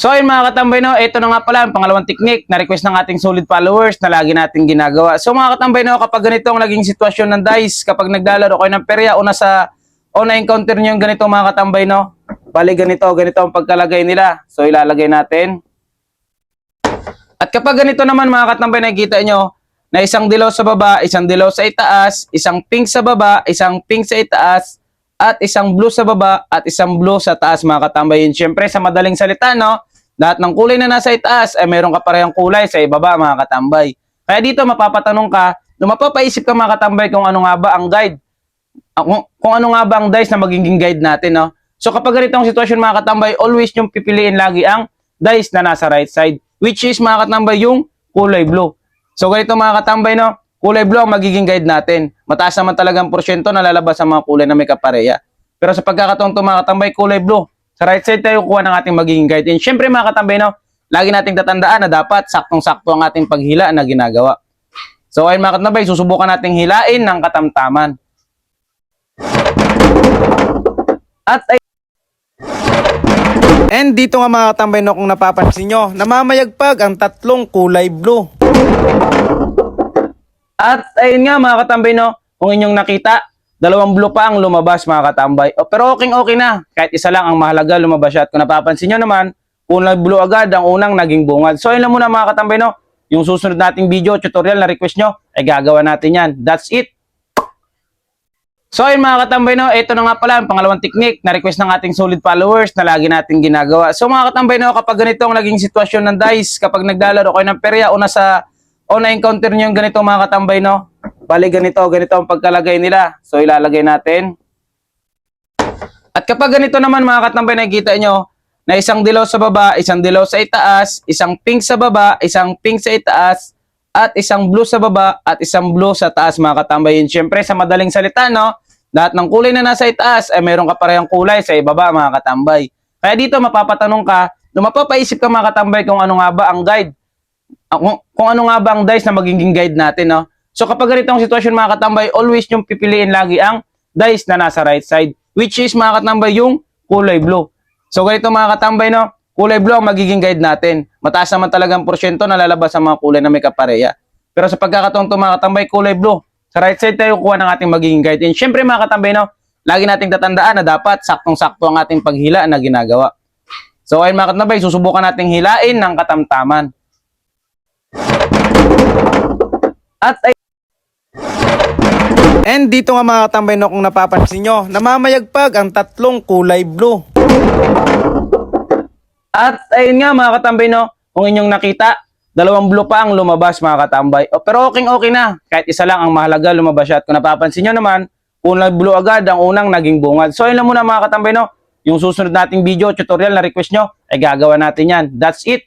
So ayun mga katambay, no, ito na nga pala ang pangalawang technique na request ng ating solid followers na lagi natin ginagawa. So mga katambay, no, kapag ganito ang naging sitwasyon ng dice, kapag naglalaro kayo ng perya o na-encounter nyo yung ganito mga katambay, no, bali ganito ang pagkalagay nila. So ilalagay natin. At kapag ganito naman mga katambay, nakikita nyo na isang dilaw sa baba, isang dilaw sa itaas, isang pink sa baba, isang pink sa itaas, at isang blue sa baba at isang blue sa taas mga katambay. Siyempre sa madaling salita, no, lahat ng kulay na nasa itaas ay meron ka parehong kulay sa ibaba mga katambay. Kaya dito mapapatanong ka, mapapaisip ka mga katambay kung ano nga ba ang guide, kung ano nga ba ang dice na magiging guide natin, no? So kapag ganitong sitwasyon mga katambay, always yung pipiliin lagi ang dice na nasa right side, which is mga katambay yung kulay blue. So ganito mga katambay, no, kulay blue ang magiging guide natin. Mataas naman talagang porsyento na lalabas sa mga kulay na may kapareha. Pero sa pagkakataon to mga katambay, kulay blue. Sa right side tayo kuha ng ating magiging guide. And syempre mga katambay, no, lagi nating tatandaan na dapat saktong-sakto ang ating paghila na ginagawa. So ayun mga katambay, susubukan nating hilain ng katamtaman. And dito nga mga katambay, no, kung napapansin nyo, namamayagpag ang tatlong kulay blue. At ayun nga mga katambay, no, kung inyong nakita, dalawang blue pa ang lumabas mga katambay. Pero okay na, kahit isa lang ang mahalaga lumabas siya. At kung napapansin nyo naman, kulay blue agad ang unang naging bungad. So ayun lang muna mga katambay, no, yung susunod nating video tutorial na request nyo, ay gagawa natin yan. That's it. So ayun mga katambay, no, ito na nga pala ang pangalawang technique na request ng ating solid followers na lagi natin ginagawa. So mga katambay, no, kapag ganito ang naging sitwasyon ng dice, kapag naglalaro kayo ng perya o na-encounter nyo yung ganito mga katambay, no, bali ganito ang pagkalagay nila. So ilalagay natin. At kapag ganito naman mga katambay, nakikita nyo na isang dilaw sa baba, isang dilaw sa itaas, isang pink sa baba, isang pink sa itaas, at isang blue sa baba at isang blue sa taas mga katambay. Siyempre sa madaling salita, no, lahat ng kulay na nasa itaas ay meron ka parehong kulay sa ibaba mga katambay. Kaya dito mapapatanong ka, mapapaisip ka mga katambay kung ano nga ba ang guide, kung ano nga ba ang dice na magiging guide natin, no? So kapag ganitong sitwasyon mga katambay, always yung pipiliin lagi ang dice na nasa right side, which is mga katambay yung kulay blue. So ganito mga katambay, no, kulay blue ang magiging guide natin. Mataas naman talagang porsyento na lalabas sa mga kulay na may kapareha. Pero sa pagkakataon to mga katambay, kulay blue. Sa right side tayo kuha ng ating magiging guide. And syempre mga katambay, no, lagi nating tatandaan na dapat saktong-sakto ang ating paghila na ginagawa. So ayun mga katambay, susubukan nating hilain ng katamtaman. And dito nga mga katambay, no, kung napapansin nyo, namamayagpag ang tatlong kulay blue. At ayun nga mga katambay, no, kung inyong nakita, dalawang blue pa ang lumabas mga katambay. Pero okay na, kahit isa lang ang mahalaga lumabas siya. At kung napapansin nyo naman, kulay blue agad ang unang naging bungad. So ayun lang muna mga katambay, no, yung susunod nating video tutorial na request nyo, ay gagawa natin yan. That's it.